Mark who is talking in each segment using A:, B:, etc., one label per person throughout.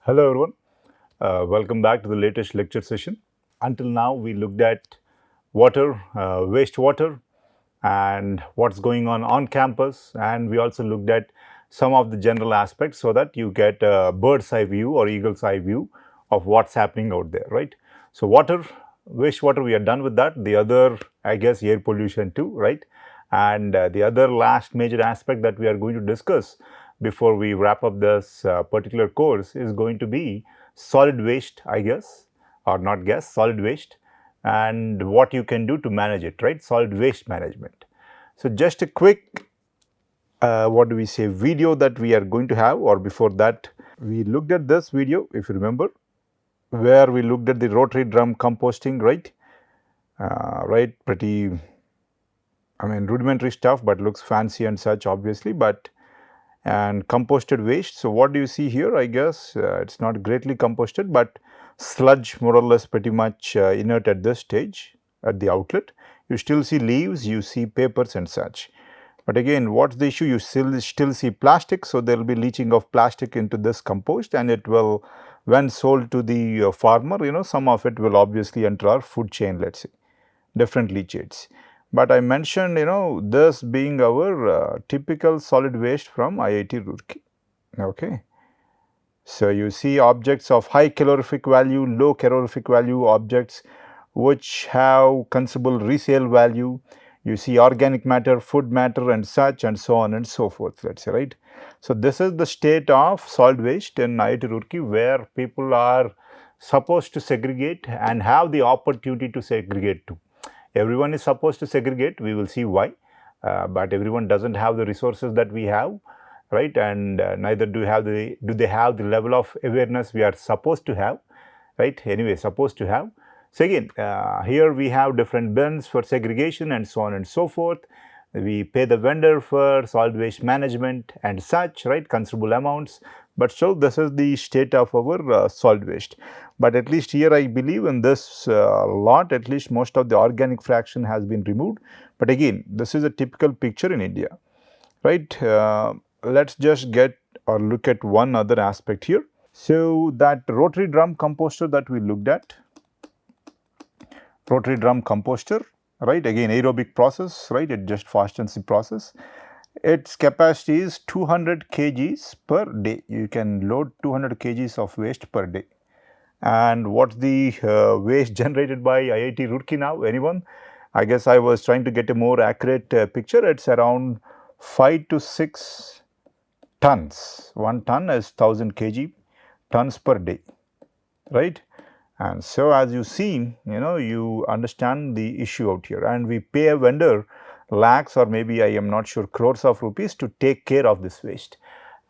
A: Hello everyone, welcome back to the latest lecture session. Until now we looked at water, wastewater and what's going on campus, and we also looked at some of the general aspects so that you get a bird's eye view or eagle's eye view of what's happening out there, right? So water, wastewater, we are done with that. The other, I guess, air pollution too, right? And the other last major aspect that we are going to discuss before we wrap up this particular course is going to be solid waste, I guess, or not guess, solid waste, and what you can do to manage it, right? Solid waste management. So just a quick, what do we say, video that we are going to have, or before that, we looked at this video, if you remember, where we looked at the rotary drum composting, right? Right, pretty, I mean, rudimentary stuff, but looks fancy and such, obviously, but and composted waste. So what do you see here? I guess it's not greatly composted, but sludge more or less pretty much inert at this stage at the outlet. You still see leaves, you see papers and such. But again, what's the issue? You still see plastic, so there will be leaching of plastic into this compost, and it will, when sold to the farmer, some of it will obviously enter our food chain, let's say, different leachates. But I mentioned, this being our typical solid waste from IIT Roorkee. Okay. So you see objects of high calorific value, low calorific value objects which have considerable resale value. You see organic matter, food matter and such, and so on and so forth, let's say, right. So this is the state of solid waste in IIT Roorkee, where people are supposed to segregate and have the opportunity to segregate too. Everyone is supposed to segregate, we will see why, but everyone doesn't have the resources that we have, right, and neither do they have the level of awareness we are supposed to have, right, anyway, supposed to have. So again, here we have different bins for segregation and so on and so forth. We pay the vendor for solid waste management and such, right, considerable amounts, but still this is the state of our solid waste. But at least here I believe in this lot, at least most of the organic fraction has been removed. But again, this is a typical picture in India, right. Let's just get or look at one other aspect here. So that rotary drum composter that we looked at, rotary drum composter, right, again aerobic process, right, it just fastens the process. Its capacity is 200 kgs per day. You can load 200 kgs of waste per day. And what's the waste generated by IIT Roorkee now? Anyone? I guess I was trying to get a more accurate picture. It's around 5 to 6 tons. 1 ton is 1000 kg tons per day, right? And so as you see, you understand the issue out here, and we pay a vendor lakhs or maybe I am not sure crores of rupees to take care of this waste.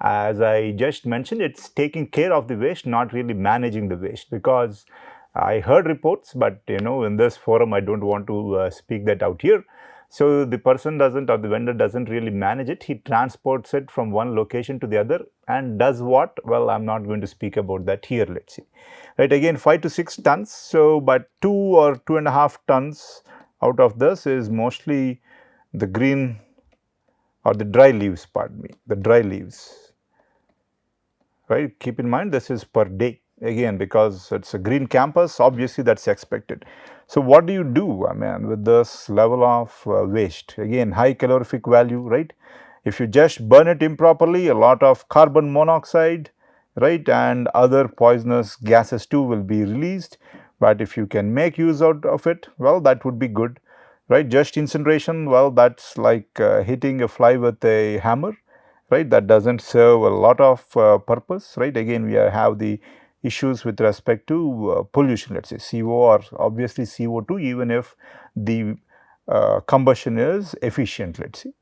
A: As I just mentioned, it's taking care of the waste, not really managing the waste, because I heard reports, but in this forum I don't want to speak that out here. So the person doesn't, or the vendor doesn't really manage it. He transports it from one location to the other and does what? Well, I'm not going to speak about that here, let's see. Right, again 5 to 6 tons. So, but 2 or 2.5 tons out of this is mostly the green or the dry leaves, pardon me, the dry leaves, right. Keep in mind this is per day, again because it's a green campus, obviously that's expected. So what do you do, I mean, with this level of waste? Again, high calorific value, right. If you just burn it improperly, a lot of carbon monoxide, right, and other poisonous gases too will be released. But if you can make use out of it, well, that would be good, right. Just incineration, well, that's like hitting a fly with a hammer, right. That doesn't serve a lot of purpose, right. Again, we have the issues with respect to pollution, let's say CO or obviously CO2, even if the combustion is efficient, let's say.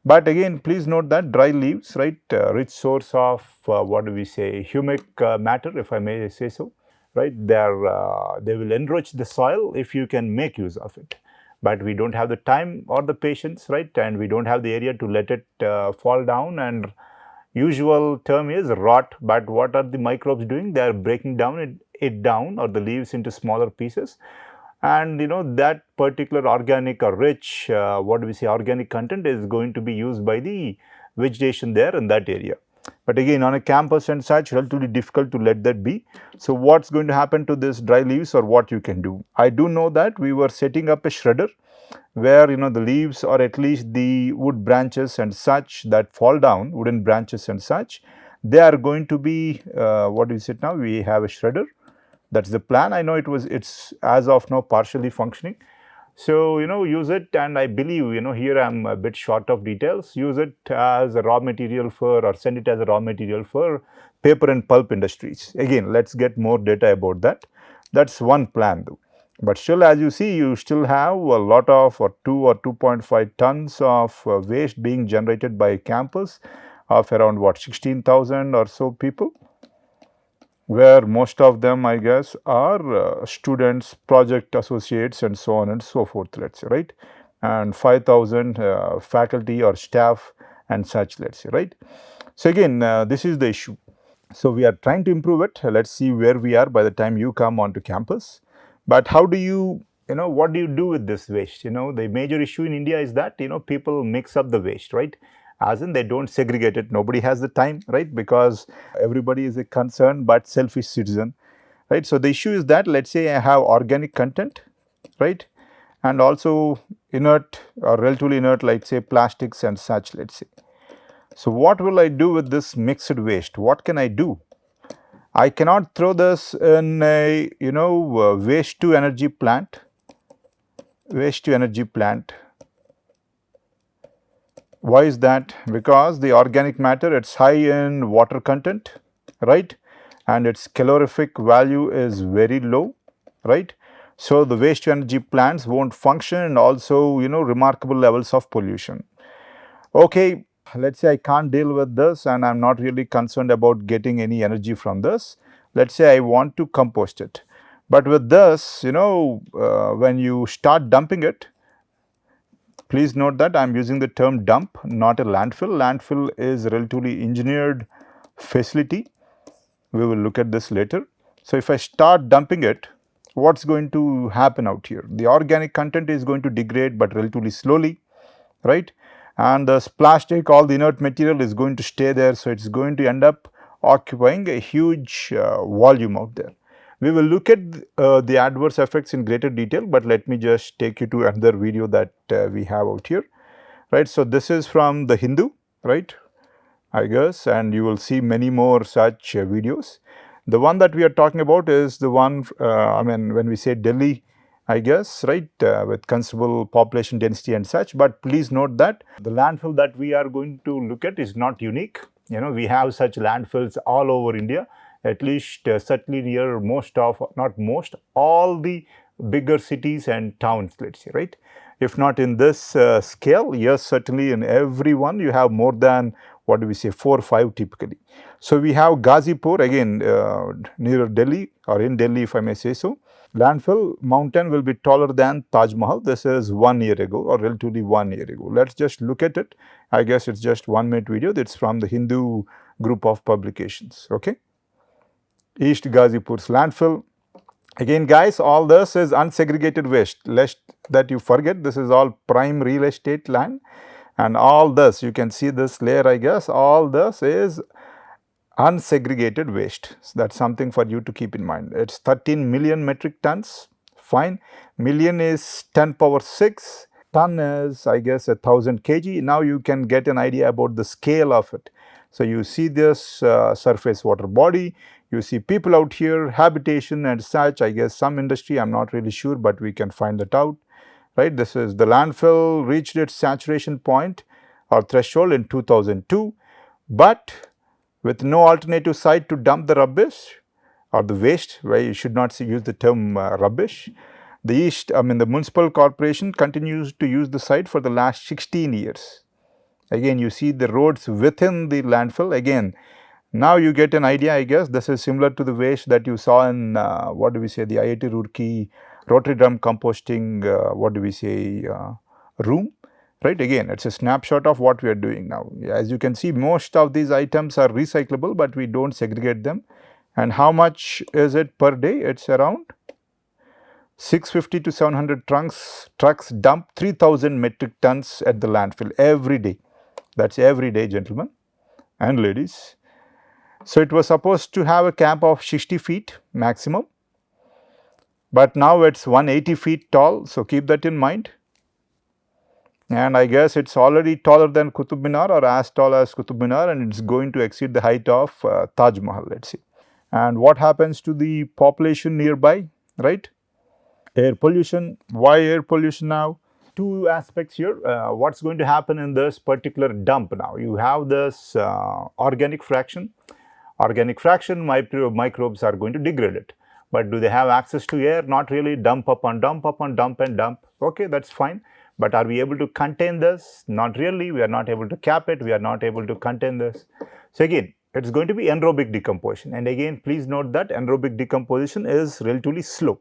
A: But again, please note that dry leaves, right, rich source of what do we say, humic matter, if I may say so, right. They will enrich the soil if you can make use of it. But we don't have the time or the patience, right, and we don't have the area to let it fall down, and usual term is rot. But what are the microbes doing? They are breaking down it down, or the leaves, into smaller pieces, and that particular organic or rich what do we say, organic content is going to be used by the vegetation there in that area. But again, on a campus and such, relatively difficult to let that be. So what's going to happen to this dry leaves, or what you can do? I do know that we were setting up a shredder where the leaves, or at least the wood branches and such that fall down, wooden branches and such, they are going to be what is it now? We have a shredder. That's the plan. I know it's as of now partially functioning. So, use it, and I believe, here I'm a bit short of details, use it as a raw material for, or send it as a raw material for paper and pulp industries. Again, let's get more data about that. That's one plan though. But still, as you see, you still have a lot of, or 2 or 2.5 tons of waste being generated by a campus of around what, 16,000 or so people, where most of them, I guess, are students, project associates, and so on and so forth, let's say, right? And 5,000 faculty or staff and such, let's say, right? So again, this is the issue. So we are trying to improve it. Let's see where we are by the time you come onto campus. But how do you, what do you do with this waste? The major issue in India is that, people mix up the waste, right? As in, they don't segregate it. Nobody has the time, right? Because everybody is a concerned but selfish citizen, right? So the issue is that, let's say I have organic content, right? And also inert or relatively inert, like say plastics and such, let's say. So what will I do with this mixed waste? What can I do? I cannot throw this in a waste to energy plant. Waste to energy plant. Why is that? Because the organic matter, it's high in water content, right? And its calorific value is very low, right? So the waste to energy plants won't function, and also remarkable levels of pollution. Okay, let's say I can't deal with this and I'm not really concerned about getting any energy from this. Let's say I want to compost it. But with this, when you start dumping it, please note that I am using the term dump, not a landfill. Landfill is a relatively engineered facility. We will look at this later. So if I start dumping it, what's going to happen out here? The organic content is going to degrade, but relatively slowly, right? And this plastic, all the inert material is going to stay there. So it's going to end up occupying a huge volume out there. We will look at the adverse effects in greater detail, but let me just take you to another video that we have out here, right? So this is from the Hindu, right, I guess, and you will see many more such videos. The one that we are talking about is the one, when we say Delhi, I guess, right, with considerable population density and such. But please note that the landfill that we are going to look at is not unique. We have such landfills all over India. At least certainly near all the bigger cities and towns, let's say, right? If not in this scale, yes, certainly in every one you have more than, what do we say, 4 or 5 typically. So we have Ghazipur, again near Delhi, or in Delhi, if I may say so. Landfill mountain will be taller than Taj Mahal. This is 1 year ago, or relatively 1 year ago. Let's just look at it. I guess it's just 1 minute video. That's from the Hindu group of publications. Okay. East Ghazipur's landfill. Again, guys, all this is unsegregated waste. Lest that you forget, this is all prime real estate land, and all this, you can see this layer, I guess, all this is unsegregated waste. So that's something for you to keep in mind. It's 13 million metric tons. Fine. Million is 10 power 6. Ton is, I guess, 1000 kg. Now you can get an idea about the scale of it. So you see this surface water body. You see people out here, habitation and such, I guess some industry, I'm not really sure, but we can find that out, right? This is the landfill reached its saturation point or threshold in 2002, but with no alternative site to dump the rubbish or the waste, where you should not use the term rubbish. The municipal corporation continues to use the site for the last 16 years. Again, you see the roads within the landfill. Again, now you get an idea, I guess. This is similar to the waste that you saw in, the IIT Roorkee rotary drum composting, room, right? Again, it's a snapshot of what we are doing now. As you can see, most of these items are recyclable, but we don't segregate them. And how much is it per day? It's around 650 to 700 trucks dump 3000 metric tons at the landfill every day. That's every day, gentlemen and ladies. So it was supposed to have a camp of 60 feet maximum, but now it's 180 feet tall. So keep that in mind. And I guess it's already taller than Qutub Minar or as tall as Qutub Minar, and it's going to exceed the height of Taj Mahal, let's see. And what happens to the population nearby, right? Air pollution. Why air pollution now? Two aspects here. What's going to happen in this particular dump now? You have this organic fraction. Organic fraction, microbes are going to degrade it. But do they have access to air? Not really. Dump upon dump upon dump and dump. Okay, that's fine. But are we able to contain this? Not really. We are not able to cap it. We are not able to contain this. So again, it's going to be anaerobic decomposition. And again, please note that anaerobic decomposition is relatively slow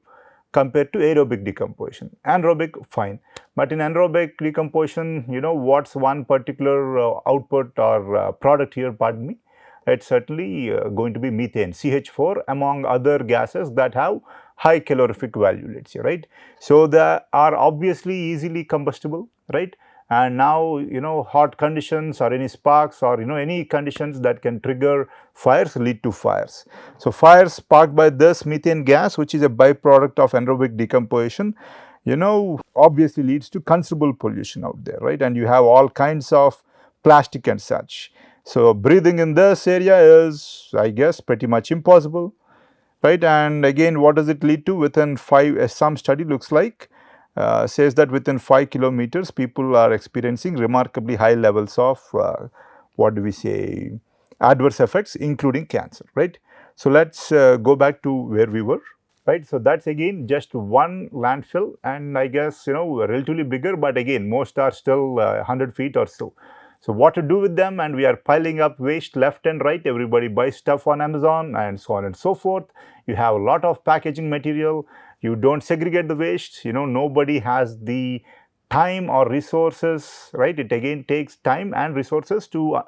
A: compared to aerobic decomposition. Anaerobic, fine. But in anaerobic decomposition, you know, what's one particular output or product here, pardon me? It's certainly going to be methane, CH4, among other gases that have high calorific value, let's say, right? So they are obviously easily combustible, right? And now, you know, hot conditions or any sparks or, you know, any conditions that can trigger fires lead to fires. So fires sparked by this methane gas, which is a byproduct of anaerobic decomposition, you know, obviously leads to considerable pollution out there, right? And you have all kinds of plastic and such. So breathing in this area is, I guess, pretty much impossible, right? And again, what does it lead to? Within some study looks like says that within 5 kilometers, people are experiencing remarkably high levels of what do we say, adverse effects, including cancer, right? So let's go back to where we were. Right, so that's again just one landfill, and I guess, you know, relatively bigger, but again, most are still 100 feet or so. So what to do with them? And we are piling up waste left and right. Everybody buys stuff on Amazon and so on and so forth. You have a lot of packaging material. You don't segregate the waste. You know, nobody has the time or resources, right? It again takes time and resources to,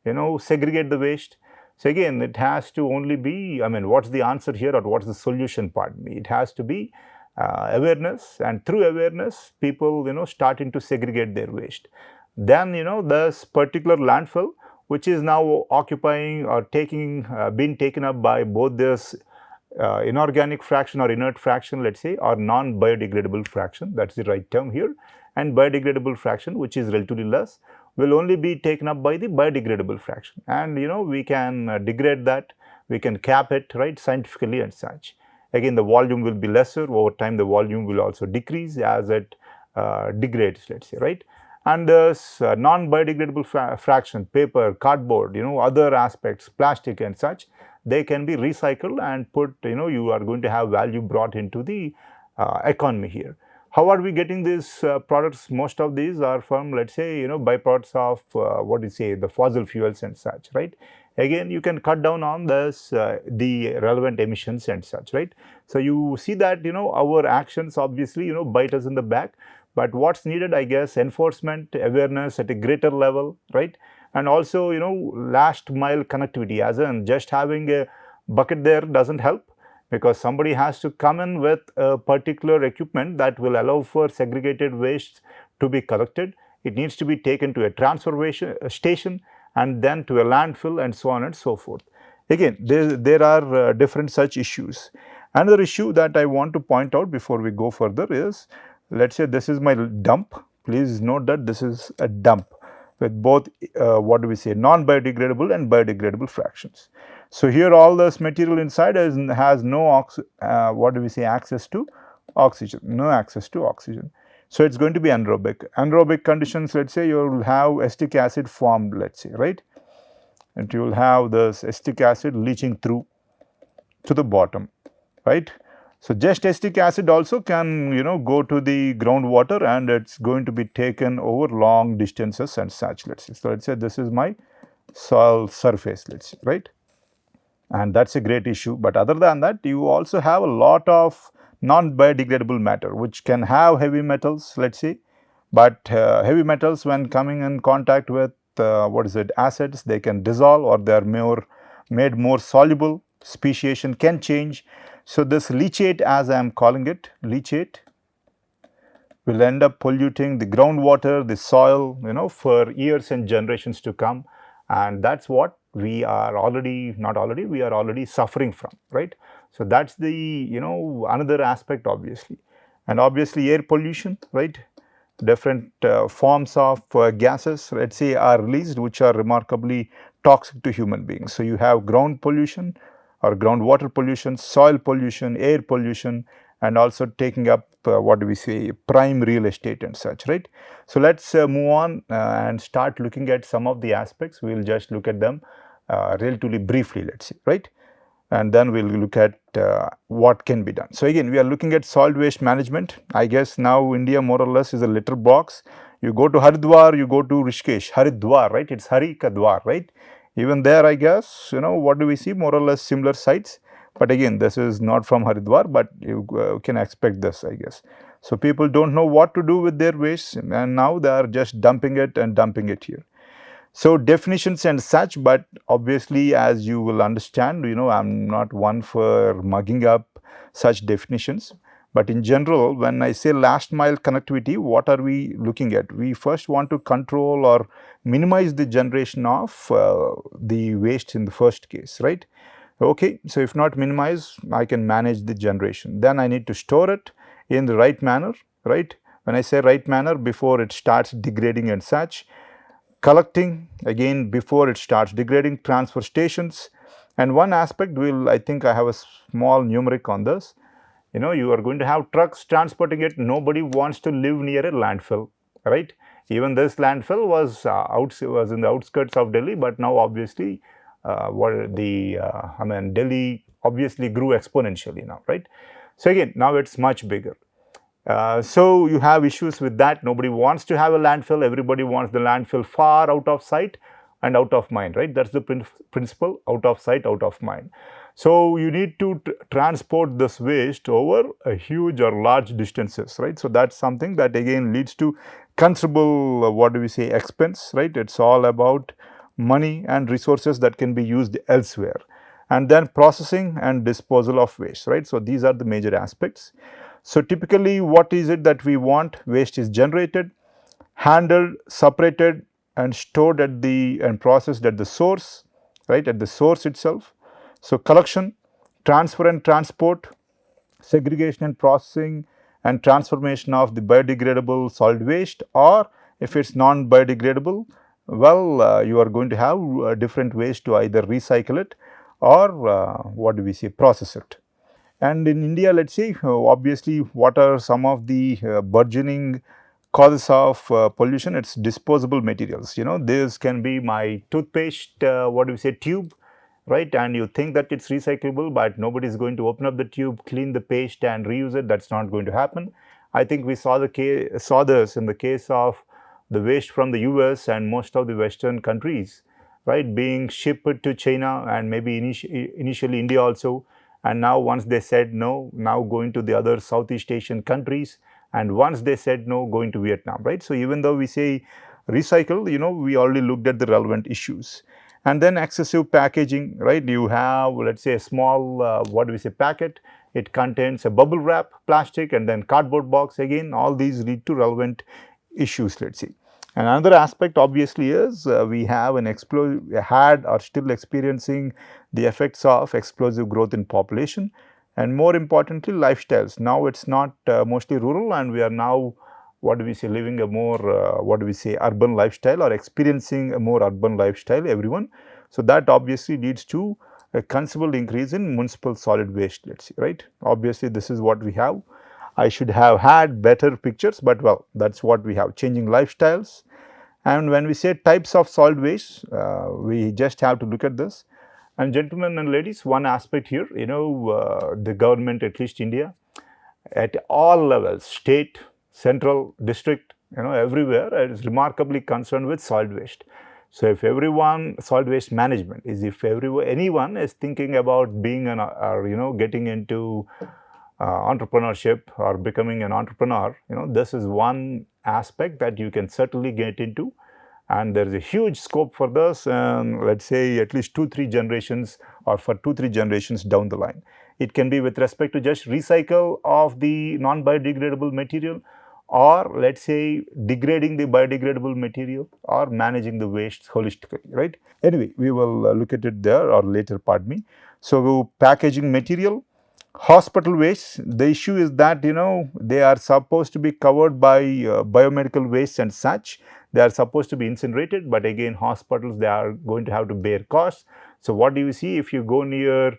A: you know, segregate the waste. So again, it has to only be, I mean, what's the answer here or what's the solution, pardon me? It has to be awareness, and through awareness, people, you know, starting to segregate their waste. Then, you know, this particular landfill, which is now occupying or being taken up by both this inorganic fraction or inert fraction, let's say, or non-biodegradable fraction, that's the right term here, and biodegradable fraction, which is relatively less, will only be taken up by the biodegradable fraction. And, you know, we can degrade that, we can cap it, right, scientifically and such. Again, the volume will be lesser. Over time, the volume will also decrease as it degrades, let's say, right. And this non-biodegradable fraction, paper, cardboard, you know, other aspects, plastic and such, they can be recycled and put, you know, you are going to have value brought into the economy here. How are we getting these products? Most of these are from, let's say, you know, byproducts of what do you say, the fossil fuels and such, right? Again, you can cut down on this, the relevant emissions and such, right? So you see that, you know, our actions obviously, you know, bite us in the back. But what's needed, I guess, enforcement, awareness at a greater level, right? And also, you know, last mile connectivity, as in just having a bucket there doesn't help, because somebody has to come in with a particular equipment that will allow for segregated waste to be collected. It needs to be taken to a transfer station and then to a landfill and so on and so forth. Again, there are different such issues. Another issue that I want to point out before we go further is, let's say this is my dump. Please note that this is a dump with both what do we say, non-biodegradable and biodegradable fractions. So here all this material inside has no what do we say, access to oxygen, no access to oxygen. So it's going to be anaerobic. Anaerobic conditions, let's say you will have acetic acid formed, let's say, right? And you will have this acetic acid leaching through to the bottom, right? So just acetic acid also can, you know, go to the groundwater, and it's going to be taken over long distances and such, let's say. So let's say this is my soil surface, let's say, right? And that's a great issue. But other than that, you also have a lot of non-biodegradable matter, which can have heavy metals, let's say. But heavy metals, when coming in contact with what is it, acids, they can dissolve, or they are made more soluble. Speciation can change. So this leachate, as I am calling it, leachate, will end up polluting the groundwater, the soil, you know, for years and generations to come. and that's what we are already, not already, we are already suffering from, right? So that's the, you know, another aspect obviously. And obviously air pollution, right? Different forms of gases, let's say, are released which are remarkably toxic to human beings. So you have ground pollution or groundwater pollution, soil pollution, air pollution, and also taking up what do we say, prime real estate and such, right? So let's move on and start looking at some of the aspects. We'll just look at them relatively briefly, let's say, right? And then we'll look at what can be done. So again, we are looking at solid waste management. I guess now India more or less is a litter box. You go to Haridwar, you go to Rishikesh, Haridwar, right? It's Hari ka Dwar, right? Even there, I guess, you know, what do we see? More or less similar sites. But again, this is not from Haridwar, but you can expect this, I guess. So people don't know what to do with their waste, and now they are just dumping it and dumping it here. So definitions and such, but obviously, as you will understand, you know, I'm not one for mugging up such definitions. But in general, when I say last mile connectivity, what are we looking at? We first want to control or minimize the generation of the waste in the first case, right? Okay, so if not minimize, I can manage the generation. Then I need to store it in the right manner, right? When I say right manner, before it starts degrading and such. Collecting again before it starts degrading, transfer stations. And one aspect will, I think I have a small numeric on this. You know, you are going to have trucks transporting it. Nobody wants to live near a landfill, right? Even this landfill was in the outskirts of Delhi, but now obviously Delhi obviously grew exponentially now, right? So again, now it's much bigger. So you have issues with that. Nobody wants to have a landfill. Everybody wants the landfill far out of sight and out of mind, right? That's the principle: out of sight, out of mind. So you need to transport this waste over a huge or large distances, right? So that's something that again leads to considerable, what do we say, expense, right? It's all about money and resources that can be used elsewhere. And then processing and disposal of waste, right? So these are the major aspects. So typically, what is it that we want? Waste is generated, handled, separated, and stored at the and processed at the source, right? At the source itself. So collection, transfer and transport, segregation and processing, and transformation of the biodegradable solid waste, or if it's non-biodegradable, well, you are going to have different ways to either recycle it or what do we say, process it. And in India, let's say, obviously, what are some of the burgeoning causes of pollution? It's disposable materials. You know, this can be my toothpaste, what do we say, tube, right? And you think that it's recyclable, but nobody is going to open up the tube, clean the paste, and reuse it. That's not going to happen. I think we saw this in the case of the waste from the US and most of the Western countries, right, being shipped to China and maybe initially India also. And now once they said no, now going to the other Southeast Asian countries, and once they said no, going to Vietnam, right? So even though we say recycle, you know, we already looked at the relevant issues. And then excessive packaging, right? You have, let's say, a small, what do we say, packet. It contains a bubble wrap, plastic, and then cardboard box. Again, all these lead to relevant issues, let's say. And another aspect obviously is we have had or still experiencing the effects of explosive growth in population, and more importantly lifestyles. Now it's not mostly rural, and we are now, what do we say, living a more what do we say, urban lifestyle, or experiencing a more urban lifestyle, everyone. So that obviously leads to a considerable increase in municipal solid waste, let's say, right? Obviously this is what we have. I should have had better pictures, but well, that's what we have, changing lifestyles. And when we say types of solid waste, we just have to look at this. And gentlemen and ladies, one aspect here, you know, the government, at least India, at all levels, state, central, district, you know, everywhere, is remarkably concerned with solid waste. So if everyone, solid waste management is, if anyone is thinking about being an, or, you know, getting into entrepreneurship or becoming an entrepreneur, you know, this is one aspect that you can certainly get into. And there is a huge scope for this, and let's say at least 2-3 generations, or for 2-3 generations down the line. It can be with respect to just recycle of the non-biodegradable material, or let's say degrading the biodegradable material, or managing the waste holistically, right? Anyway, we will look at it there or later, pardon me. So packaging material, hospital waste, the issue is that they are supposed to be covered by biomedical waste and such. They are supposed to be incinerated, but again hospitals, they are going to have to bear costs. So what do you see if you go near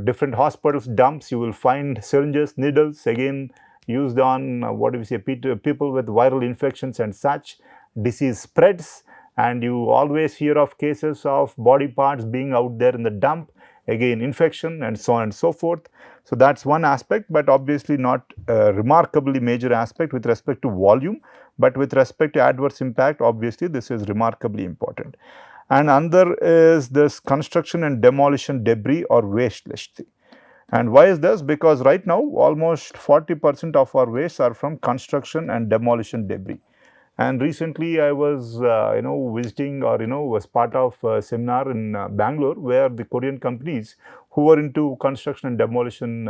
A: different hospitals dumps? You will find syringes, needles, again used on people with viral infections and such. Disease spreads, and you always hear of cases of body parts being out there in the dump, again infection, and so on and so forth. So that's one aspect, but obviously not a remarkably major aspect with respect to volume, but with respect to adverse impact, obviously this is remarkably important. And another is this construction and demolition debris or waste, let's see. And why is this? Because right now almost 40% of our wastes are from construction and demolition debris. And recently I was visiting, or was part of a seminar in Bangalore, where the Korean companies who were into construction and demolition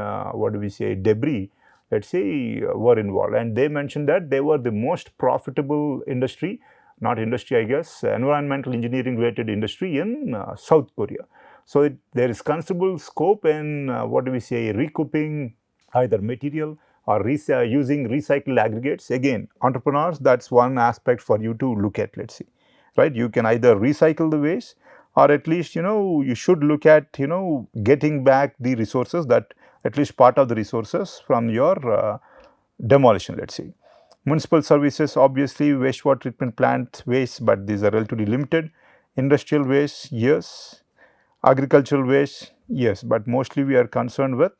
A: debris, let's say, were involved, and they mentioned that they were the most profitable industry, not industry, I guess, environmental engineering related industry in South Korea. So there is considerable scope in recouping either material or using recycled aggregates. Again, entrepreneurs, that's one aspect for you to look at, let's see, right? You can either recycle the waste, or at least you should look at getting back the resources, that at least part of the resources from your demolition, let's say. Municipal services, obviously wastewater treatment plant waste, but these are relatively limited. Industrial waste, yes. Agricultural waste, yes, but mostly we are concerned with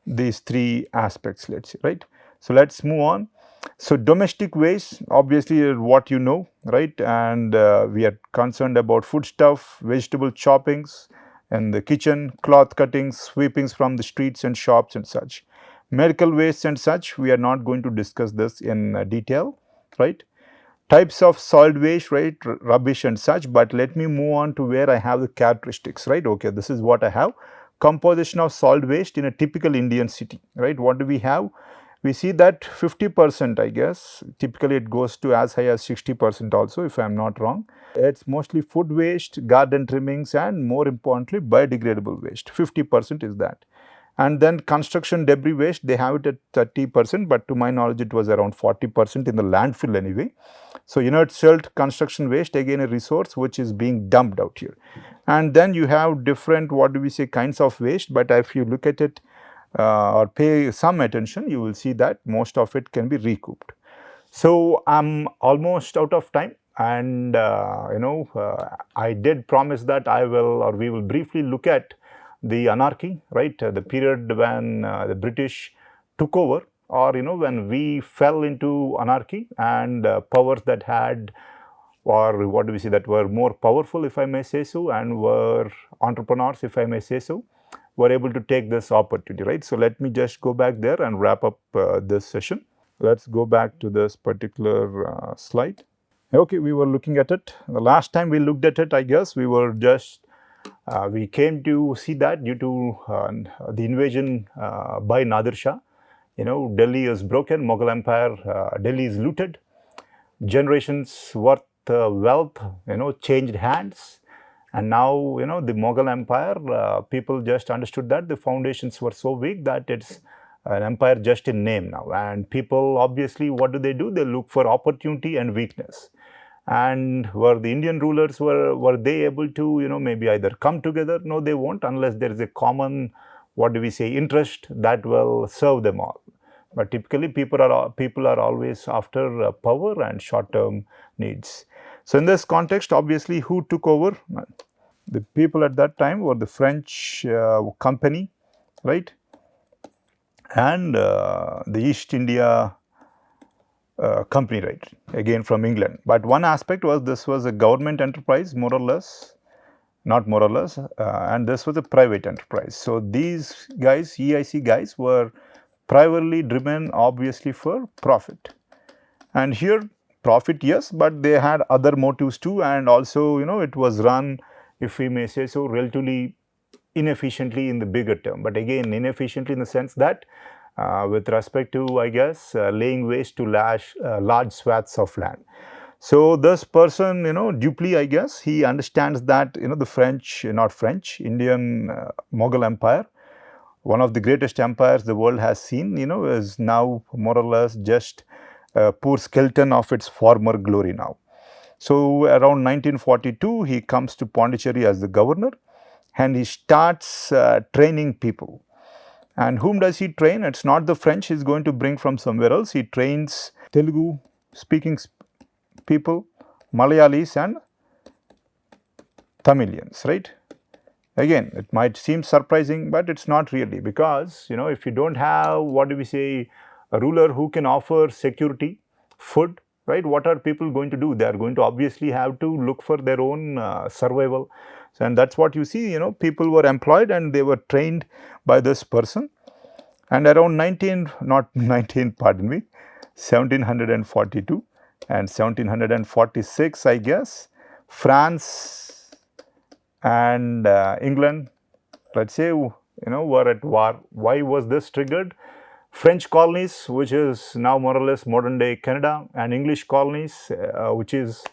A: these three aspects, let's say, right? So let's move on. So domestic waste, obviously what you know, right? And we are concerned about foodstuff, vegetable choppings in the kitchen, cloth cuttings, sweepings from the streets and shops and such. Medical waste and such, we are not going to discuss this in detail, right? Types of solid waste, right, rubbish and such, but let me move on to where I have the characteristics, right? Okay, this is what I have. Composition of solid waste in a typical Indian city, right? What do we have? We see that 50%, I guess, typically it goes to as high as 60% also, if I am not wrong. It's mostly food waste, garden trimmings, and more importantly biodegradable waste. 50% is that. And then construction debris waste, they have it at 30%, but to my knowledge it was around 40% in the landfill anyway. So inert silt construction waste, again a resource which is being dumped out here. And then you have different kinds of waste, but if you look at it or pay some attention, you will see that most of it can be recouped. So I'm almost out of time, and I did promise that we will briefly look at the anarchy, right? The period when the British took over, or when we fell into anarchy, and powers that had, or that were more powerful, if I may say so, and were entrepreneurs, if I may say so, were able to take this opportunity, right? So let me just go back there and wrap up this session. Let's go back to this particular slide. Okay, we were looking at it. The last time we looked at it, I guess, we were just we came to see that due to the invasion by Nadir Shah, Delhi is broken, Mughal Empire, Delhi is looted, generations worth wealth, changed hands, and now, the Mughal Empire, people just understood that the foundations were so weak that it's an empire just in name now, and people obviously, what do? They look for opportunity and weakness. And were the Indian rulers, were they able to maybe either come together? No, they won't, unless there is a common interest that will serve them all. But typically people are always after power and short-term needs. So in this context, obviously, who took over? The people at that time were the French company, right, and the East India company, right, again from England. But one aspect was this was a government enterprise, more or less, not more or less, and this was a private enterprise. So these guys, EIC guys, were primarily driven obviously for profit. And here profit, yes, but they had other motives too, and also it was run, if we may say so, relatively inefficiently in the bigger term. But again, inefficiently in the sense that with respect to, I guess, laying waste to large swaths of land. So this person, Dupleix, I guess, he understands that, the French, not French, Indian Mughal Empire, one of the greatest empires the world has seen, is now more or less just a poor skeleton of its former glory now. So around 1942, he comes to Pondicherry as the governor, and he starts training people. And whom does he train? It's not the French he's going to bring from somewhere else. He trains Telugu speaking people, Malayalis and Tamilians, right? Again, it might seem surprising, but it's not really, because, if you don't have, what do we say, a ruler who can offer security, food, right, what are people going to do? They are going to obviously have to look for their own survival. So, and that's what you see, people were employed and they were trained by this person. And around 1742 and 1746, I guess, France and England, let's say, were at war. Why was this triggered? French colonies, which is now more or less modern day Canada, and English colonies, which is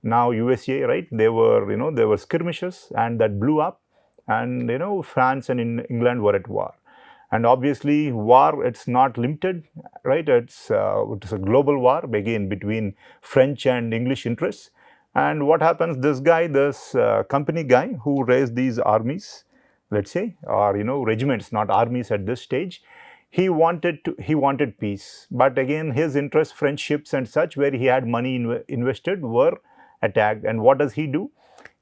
A: now USA, right? They were, there were skirmishes, and that blew up, and France and England were at war. And obviously, war, it's not limited, right? It's a global war, again, between French and English interests. And what happens, this guy, this company guy who raised these armies, let's say, or, regiments, not armies at this stage, he wanted peace. But again, his interests, friendships and such, where he had money invested, were attacked. And what does he do?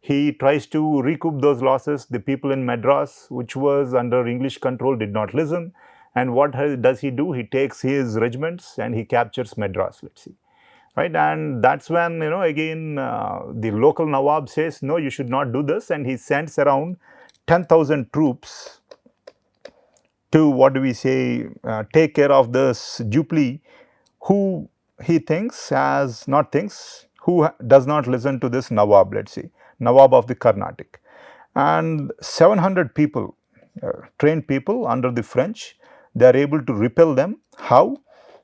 A: He tries to recoup those losses. The people in Madras, which was under English control, did not listen. And what does he do? He takes his regiments and he captures Madras, let's see. Right, and that's when, again, the local Nawab says, no, you should not do this. And he sends around 10,000 troops to, what do we say, take care of this Dupleix, who he thinks who does not listen to this Nawab, let's say, Nawab of the Carnatic. And 700 people, trained people under the French, they are able to repel them. How?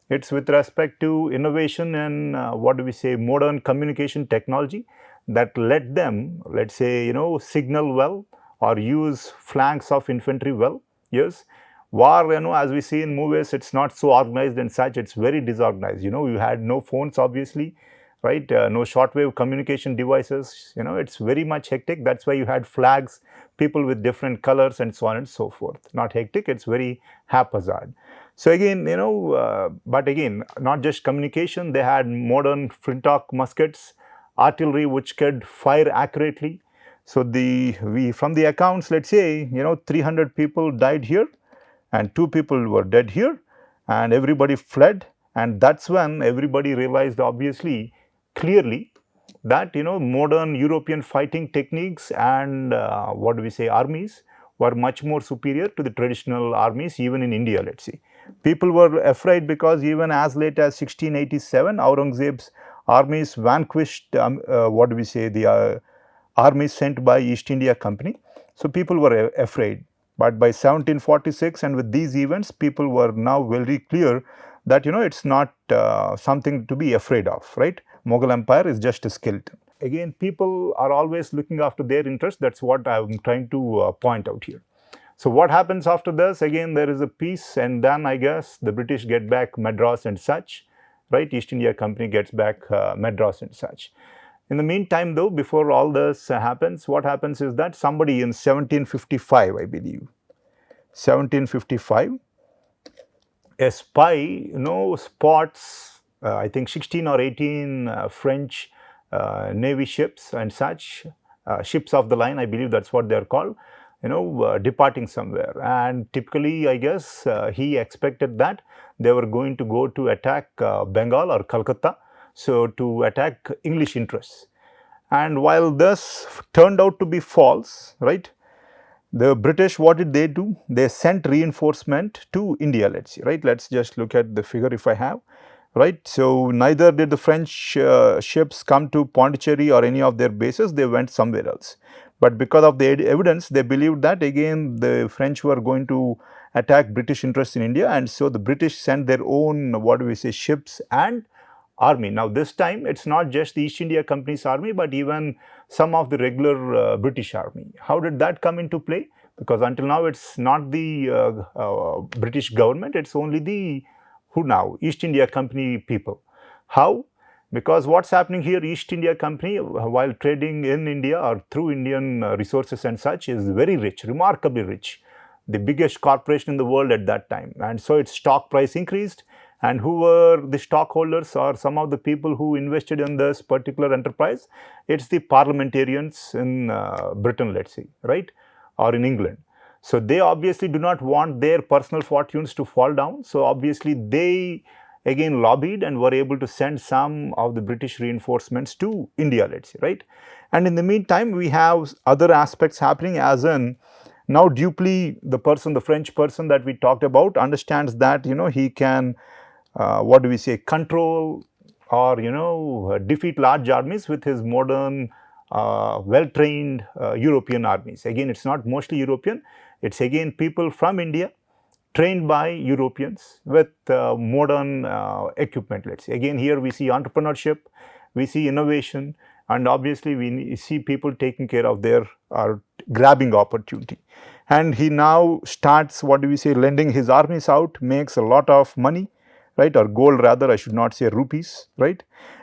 A: It's with respect to innovation and what do we say, modern communication technology that let them, let's say, signal well or use flanks of infantry well. Yes, war, as we see in movies, it's not so organized and such, it's very disorganized. You had no phones, obviously, right? No shortwave communication devices, it's very much hectic. That's why you had flags, people with different colors and so on and so forth. Not hectic, it's very haphazard. So again, but again, not just communication, they had modern flintlock muskets, artillery which could fire accurately. So from the accounts, let's say, 300 people died here and 2 people were dead here, and everybody fled. And that's when everybody realized, obviously, clearly, that modern European fighting techniques and what do we say, armies were much more superior to the traditional armies, even in India, let's see. People were afraid because even as late as 1687, Aurangzeb's armies vanquished, what do we say, the armies sent by East India Company. So people were afraid. But by 1746, and with these events, people were now very clear that, it's not something to be afraid of, right? Mughal Empire is just a skeleton. Again, people are always looking after their interests. That's what I'm trying to point out here. So what happens after this? Again, there is a peace, and then I guess the British get back Madras and such, right? East India Company gets back Madras and such. In the meantime, though, before all this happens, what happens is that somebody in 1755, I believe, 1755, a spy, spots, I think 16 or 18 French Navy ships and such, ships of the line, I believe that's what they're called, departing somewhere. And typically, I guess, he expected that they were going to go to attack Bengal or Calcutta, so to attack English interests. And while this turned out to be false, right, the British, what did they do? They sent reinforcement to India, let's see, right? Let's just look at the figure if I have, right? So neither did the French ships come to Pondicherry or any of their bases, they went somewhere else. But because of the evidence, they believed that again the French were going to attack British interests in India, and so the British sent their own, what do we say, ships and army. Now this time it's not just the East India Company's army, but even some of the regular British army. How did that come into play? Because until now it's not the British government, it's only the who now? East India Company people. How? Because what's happening here, East India Company, while trading in India or through Indian resources and such, is very rich, remarkably rich, the biggest corporation in the world at that time. And so its stock price increased. And who were the stockholders or some of the people who invested in this particular enterprise? It's the parliamentarians in Britain, let's say, right? Or in England. So they obviously do not want their personal fortunes to fall down. So obviously they again lobbied and were able to send some of the British reinforcements to India, let's say, right? And in the meantime, we have other aspects happening, as in now Dupleix, the French person that we talked about, understands that, he can, what do we say, control or, defeat large armies with his modern, well-trained European armies. Again, it's not mostly European, it's again people from India, trained by Europeans with modern equipment, let's say. Again, here we see entrepreneurship, we see innovation, and obviously we see people taking care of their grabbing opportunity. And he now starts, what do we say, lending his armies out, makes a lot of money, right, or gold rather, I should not say rupees, right.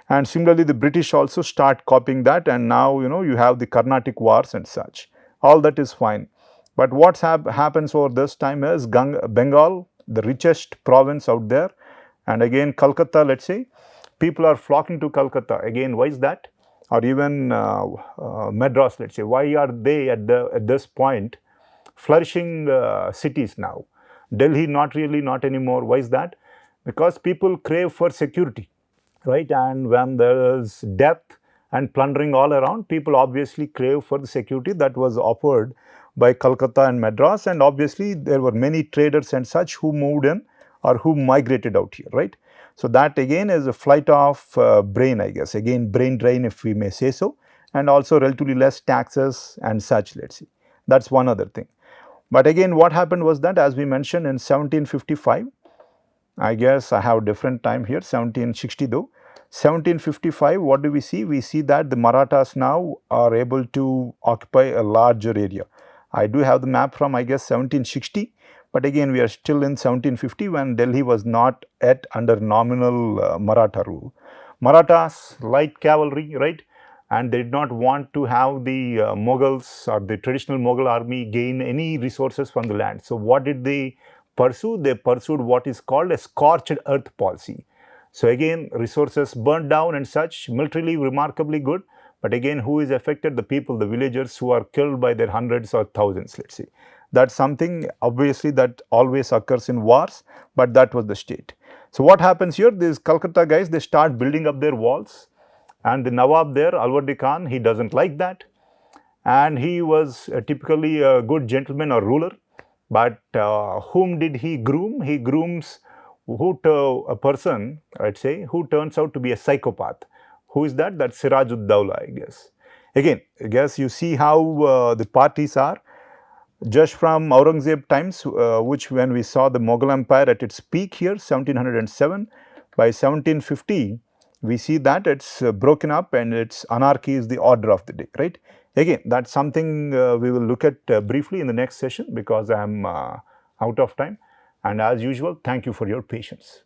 A: And similarly, the British also start copying that, and now, you have the Carnatic wars and such. All that is fine. But what happens over this time is Bengal, the richest province out there, and again Calcutta, let's say, people are flocking to Calcutta. Again, why is that? Or even Madras, let's say, why are they at this point flourishing cities now? Delhi, not really, not anymore. Why is that? Because people crave for security, right? And when there is death and plundering all around, people obviously crave for the security that was offered by Calcutta and Madras, and obviously there were many traders and such who moved in or who migrated out here, right. So that again is a flight of brain, I guess, again brain drain, if we may say so, and also relatively less taxes and such, let's see. That's one other thing. But again, what happened was that, as we mentioned, in 1755, I guess I have a different time here, 1760 though. 1755, what do we see? We see that the Marathas now are able to occupy a larger area. I do have the map from, I guess, 1760, but again we are still in 1750 when Delhi was not yet under nominal Maratha rule. Marathas, light cavalry, right, and they did not want to have the Mughals or the traditional Mughal army gain any resources from the land. So what did they pursue? They pursued what is called a scorched earth policy. So again, resources burnt down and such, militarily remarkably good. But again, who is affected? The people, the villagers who are killed by their hundreds or thousands, let's say. That's something obviously that always occurs in wars, but that was the state. So what happens here? These Calcutta guys, they start building up their walls, and the Nawab there, Alwarddi Khan, he doesn't like that. And he was typically a good gentleman or ruler, but whom did he groom? He grooms a person, I'd say, who turns out to be a psychopath. Who is that? That's Siraj-ud-Dawla, I guess. Again, I guess you see how the parties are. Just from Aurangzeb times, which when we saw the Mughal Empire at its peak here, 1707, by 1750, we see that it's broken up and its anarchy is the order of the day, right? Again, that's something we will look at briefly in the next session because I am out of time. And as usual, thank you for your patience.